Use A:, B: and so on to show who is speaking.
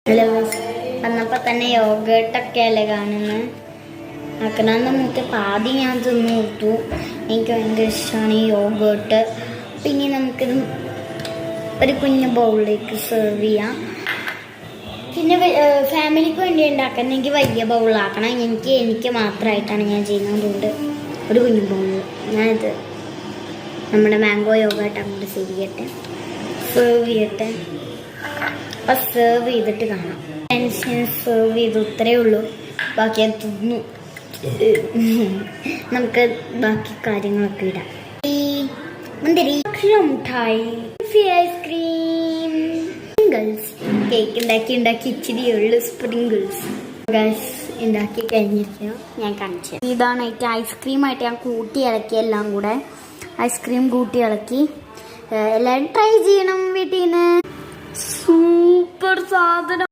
A: Hello, വന്നപ്പോൾ തന്നെ യോഗട്ടൊക്കെ അല്ലേ കാണുന്നത്. ആക്കണമെന്ന് മുറ്റ പാതി ഞാൻ തിന്നു കൊടുത്തു. എനിക്ക് ഭയങ്കര ഇഷ്ടമാണ് ഈ യോഗട്ട്. പിന്നെ നമുക്കിത് ഒരു കുഞ്ഞു ബൗളിലേക്ക് സെർവ് ചെയ്യാം. പിന്നെ ഫാമിലിക്ക് വേണ്ടി ഉണ്ടാക്കുന്നെങ്കിൽ വലിയ ബൗളാക്കണം. എനിക്ക് മാത്രമായിട്ടാണ് ഞാൻ ചെയ്യുന്നത്. അതുകൊണ്ട് ഒരു കുഞ്ഞു ബൗള് ഞാനിത് നമ്മുടെ മാംഗോ യോഗട്ട് അങ്ങോട്ട് സെർവ് ചെയ്യട്ടെ. അപ്പം സെർവ് ചെയ്തിട്ട് കാണാം. സെർവ് ചെയ്തു, ഇത്രയേ ഉള്ളൂ. ബാക്കി അത് തിന്നു. നമുക്ക് ബാക്കി കാര്യങ്ങളൊക്കെ ഇടാം. മുന്തിരി, മിഠായി, ഐസ്ക്രീം, സ്പ്രിങ്കിൾസ്. കേക്ക് ഉണ്ടാക്കി ഇച്ചിരി ഉള്ളു സ്പ്രിങ്കിൾസ് ഉണ്ടാക്കി കഴിഞ്ഞിരിക്കുക. ഞാൻ കാണിച്ചു. ഇതാണ് ഏറ്റവും ഐസ്ക്രീമായിട്ട് ഞാൻ കൂട്ടി ഇളക്കി. എല്ലാം കൂടെ ഐസ്ക്രീം കൂട്ടി ഇളക്കി. എല്ലാവരും ട്രൈ ചെയ്യണം വീട്ടിൽ നിന്ന്. സൂപ്പർ സാധനം.